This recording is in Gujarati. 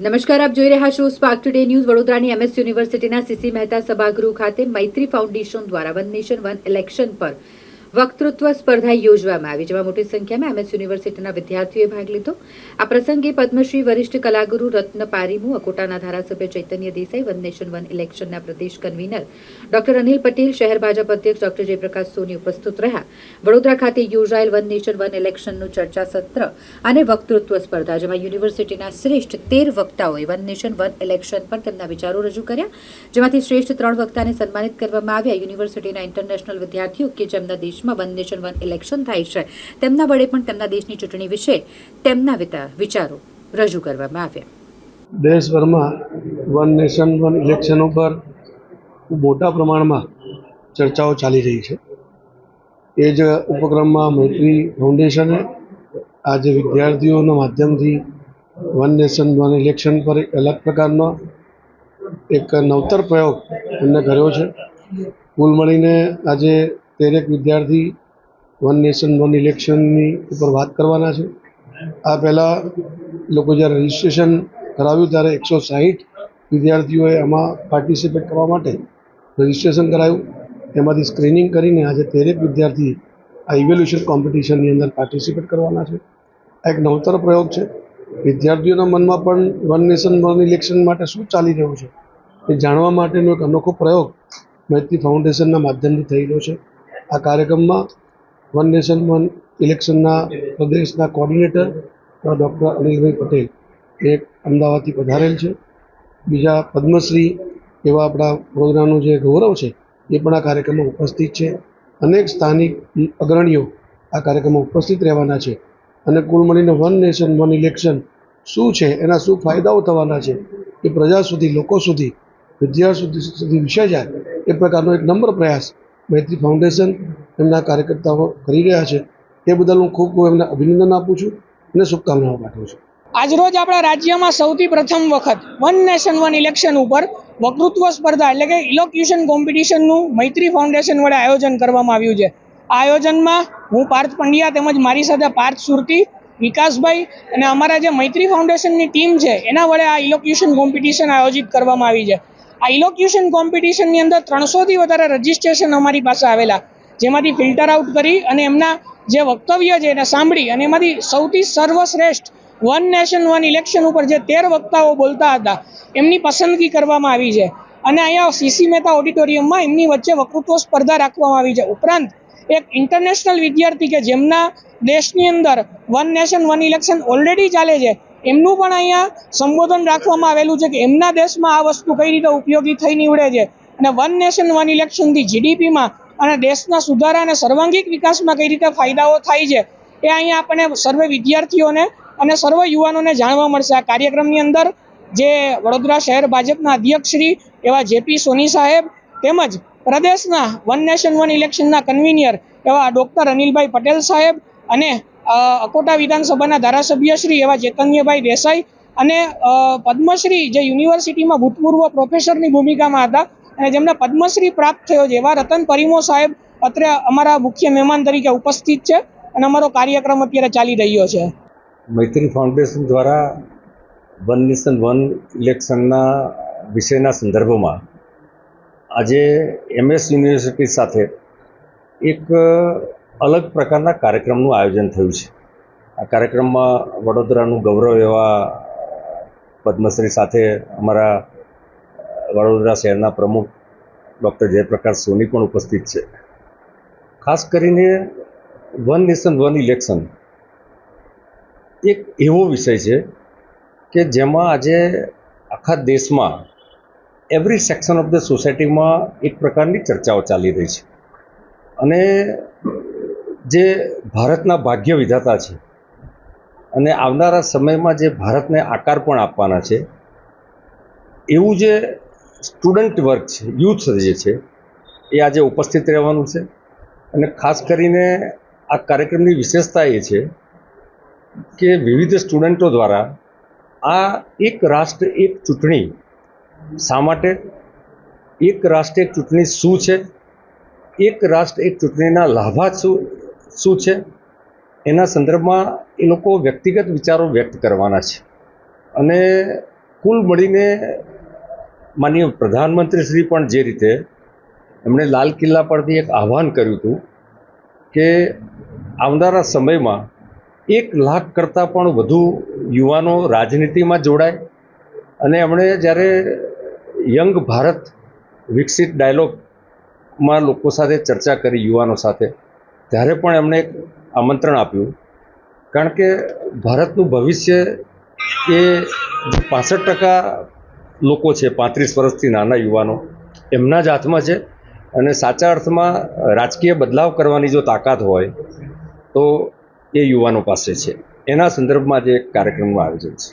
નમસ્કાર, આપ જોઈ રહ્યા છો સ્પાર્ક ટુડે ન્યૂઝ. વડોદરાની MS યુનિવર્સિટીના CC મહેતા સભાગૃહ ખાતે મૈત્રી ફાઉન્ડેશન દ્વારા વન નેશન વન ઇલેક્શન પર વક્તૃત્વ સ્પર્ધા યોજવામાં આવી, જેમાં મોટી સંખ્યામાં MS યુનિવર્સિટીના વિદ્યાર્થીઓએ ભાગ લીધો. આ પ્રસંગે પદ્મશ્રી વરિષ્ઠ કલાગુરુ રત્ન પારીમુ, અકોટાના ધારાસભ્ય ચૈતન્ય દેસાઈ, વન નેશન વન ઇલેક્શનના પ્રદેશ કન્વીનર ડોક્ટર અનિલ પટેલ, શહેર ભાજપ અધ્યક્ષ ડોક્ટર જયપ્રકાશ સોની ઉપસ્થિત રહ્યા. વડોદરા ખાતે યોજાયેલ વન નેશન વન ઇલેક્શનનું ચર્ચા સત્ર અને વક્તૃત્વ સ્પર્ધા, જેમાં યુનિવર્સિટીના શ્રેષ્ઠ 13 વક્તાઓએ વન નેશન વન ઇલેક્શન પર તેમના વિચારો રજૂ કર્યા, જેમાંથી શ્રેષ્ઠ 3 વક્તાને સન્માનિત કરવામાં આવ્યા. યુનિવર્સિટીના ઇન્ટરનેશનલ વિદ્યાર્થીઓ કે જેમના દેશમાં વન નેશન વન ઇલેક્શન થાય છે, તેમના વડે પણ તેમના દેશની ચૂંટણી વિશે તેમના વિચારો રજૂ કરવામાં આવ્યા. દેશભરમાં વન નેશન વન ઇલેક્શન ઉપર મોટા પ્રમાણમાં ચર્ચાઓ ચાલી રહી છે. એ જ ઉપક્રમમાં મૈત્રી ફાઉન્ડેશને આજે વિદ્યાર્થીઓના માધ્યમથી વન નેશન વન ઇલેક્શન પર એક અલગ પ્રકારનો એક નવતર પ્રયોગ એમને કર્યો છે. કુલ મળીને આજે 13 વિદ્યાર્થી વન નેશન વન ઇલેક્શનની ઉપર વાત કરવાના છે. આ પહેલાં લોકો જ્યારે રજિસ્ટ્રેશન કરાવ્યું ત્યારે 160 વિદ્યાર્થીઓએ આમાં પાર્ટિસિપેટ કરવા માટે રજિસ્ટ્રેશન કરાવ્યું. એમાંથી સ્ક્રીનિંગ કરીને આજે 13 વિદ્યાર્થી આ ઇવેલ્યુએશન કોમ્પિટિશનની અંદર પાર્ટિસિપેટ કરવાના છે. આ એક નવતર પ્રયોગ છે. વિદ્યાર્થીઓના મનમાં પણ વન નેશન વન ઇલેક્શન માટે શું ચાલી રહ્યું છે એ જાણવા માટેનો એક અનોખો પ્રયોગ મૈત્રી ફાઉન્ડેશનના માધ્યમથી થઈ રહ્યો છે. આ કાર્યક્રમમાં વન નેશન વન ઇલેક્શનના પ્રદેશના કોર્ડિનેટર ડૉક્ટર અનિલભાઈ પટેલ એક અમદાવાદથી પધારેલ છે. બીજા પદ્મશ્રી એવા આપણા વડોદરાનું જે ગૌરવ છે એ પણ આ કાર્યક્રમમાં ઉપસ્થિત છે. અનેક સ્થાનિક અગ્રણીઓ આ કાર્યક્રમમાં ઉપસ્થિત રહેવાના છે. અને કુલ મળીને વન નેશન વન ઇલેક્શન શું છે, એના શું ફાયદાઓ થવાના છે એ પ્રજા સુધી, લોકો સુધી, વિદ્યાર્થીઓ સુધી વિષય જાય એ પ્રકારનો એક નમ્ર પ્રયાસ મૈત્રી ફાઉન્ડેશન એમના કાર્યકર્તાઓ કરી રહ્યા છે. એ બદલ હું ખૂબ એમને અભિનંદન આપું છું અને શુભકામનાઓ પાઠવું છું. આજરોજ આપણા રાજ્યમાં સૌથી પ્રથમ વખત વન નેશન વન ઇલેક્શન ઉપર વક્તૃત્વ સ્પર્ધા એટલે કે ઇલોક્યુશન કોમ્પિટિશનનું મૈત્રી ફાઉન્ડેશન વડે આયોજન કરવામાં આવ્યું છે. આ આયોજનમાં હું પાર્થ પંડ્યા તેમજ મારી સાથે પાર્થ સુરતી, વિકાસભાઈ અને અમારા જે મૈત્રી ફાઉન્ડેશનની ટીમ છે એના વડે આ ઇલોક્યુશન કોમ્પિટિશન આયોજિત કરવામાં આવી છે. આ ઇલોક્યુશન કોમ્પિટિશનની અંદર 300થી વધારે રજિસ્ટ્રેશન અમારી પાસે આવેલા, જેમાંથી ફિલ્ટર આઉટ કરી અને એમના જે વક્તવ્ય છે એને સાંભળી અને એમાંથી સૌથી સર્વશ્રેષ્ઠ વન નેશન વન ઇલેક્શન ઉપર જે 13 વક્તાઓ બોલતા હતા એમની પસંદગી કરવામાં આવી છે. અને અહીંયા CC મહેતા ઓડિટોરિયમમાં એમની વચ્ચે વક્તૃત્વ સ્પર્ધા રાખવામાં આવી છે. ઉપરાંત એક ઇન્ટરનેશનલ વિદ્યાર્થી કે જેમના દેશની અંદર one nation one election already ચાલે છે, એમનું પણ અહીંયા સંબોધન રાખવામાં આવેલું છે કે એમના દેશમાં આ વસ્તુ કઈ રીતે ઉપયોગી થઈ નીવડે છે અને વન નેશન વન ઇલેક્શનથી GDPમાં અને દેશના સુધારા અને સર્વાંગીક વિકાસમાં કઈ રીતે ફાયદાઓ થાય છે એ અહીંયા આપણને સર્વે વિદ્યાર્થીઓને અને સર્વ યુવાનોને જાણવા મળશે. આ કાર્યક્રમની અંદર જે વડોદરા શહેર ભાજપના અધ્યક્ષશ્રી એવા JP સોની સાહેબ તેમજ પ્રદેશના વન નેશન વન ઇલેક્શનના કન્વીનર એવા ડૉક્ટર અનિલભાઈ પટેલ સાહેબ અને અકોટા વિધાનસભાના ધારાસભ્યશ્રી એવા ચૈતન્યભાઈ દેસાઈ અને પદ્મશ્રી જે યુનિવર્સિટીમાં ભૂતપૂર્વ પ્રોફેસરની ભૂમિકામાં હતા અને જેમને પદ્મશ્રી પ્રાપ્ત થયો છે એવા રતન પરિમો સાહેબ અત્રે અમારા મુખ્ય મહેમાન તરીકે ઉપસ્થિત છે અને અમારો કાર્યક્રમ અત્યારે ચાલી રહ્યો છે. મૈત્રી ફાઉન્ડેશન દ્વારા વન નેશન વન ઇલેક્શનના વિષયના સંદર્ભમાં આજે MS યુનિવર્સિટી સાથે એક અલગ પ્રકારના કાર્યક્રમનું આયોજન થયું છે. આ કાર્યક્રમમાં વડોદરાનું ગૌરવ એવા પદ્મશ્રી સાથે અમારા વડોદરા શહેરના પ્રમુખ ડૉક્ટર જયપ્રકાશ સોની પણ ઉપસ્થિત છે. ખાસ કરીને વન નેશન વન ઇલેક્શન એક એવો વિષય છે કે જેમાં આજે આખા દેશમાં એવરી સેક્શન ઓફ ધ સોસાયટીમાં એક પ્રકારની ચર્ચાઓ ચાલી રહી છે. અને જે ભારતના ભાગ્ય વિધાતા છે અને આવનારા સમયમાં જે ભારતને આકાર પણ આપવાના છે એવું જે સ્ટુડન્ટ વર્ગ છે, યુથ જે છે એ આજે ઉપસ્થિત રહેવાનું છે. અને ખાસ કરીને આ કાર્યક્રમની વિશેષતા એ છે કે વિવિધ સ્ટુડન્ટો દ્વારા આ એક રાષ્ટ્ર એક ચૂંટણી શા માટે, એક રાષ્ટ્ર એક ચૂંટણી શું છે, એક રાષ્ટ્ર એક ચૂંટણીના લાભાર્થ શું છે એના સંદર્ભમાં એ લોકો વ્યક્તિગત વિચારો વ્યક્ત કરવાના છે. અને કુલ મળીને માનનીય પ્રધાનમંત્રી શ્રી પણ જે રીતે એમણે લાલ કિલ્લા પરથી એક આહ્વાન કર્યું હતું કે આવનારા સમયમાં 1 લાખ કરતાં પણ વધુ યુવાનો રાજનીતિમાં જોડાય, અને એમણે જ્યારે યંગ ભારત વિકસિત ડાયલોગમાં લોકો સાથે ચર્ચા કરી યુવાનો સાથે, ત્યારે પણ એમણે એક આમંત્રણ આપ્યું, કારણ કે ભારતનું ભવિષ્ય એ 65% લોકો છે 35 વર્ષથી નાના યુવાનો, એમના જ હાથમાં છે. અને સાચા અર્થમાં રાજકીય બદલાવ કરવાની જો તાકાત હોય તો એ યુવાનો પાસે છે. એના સંદર્ભમાં જે કાર્યક્રમનું આયોજન છે.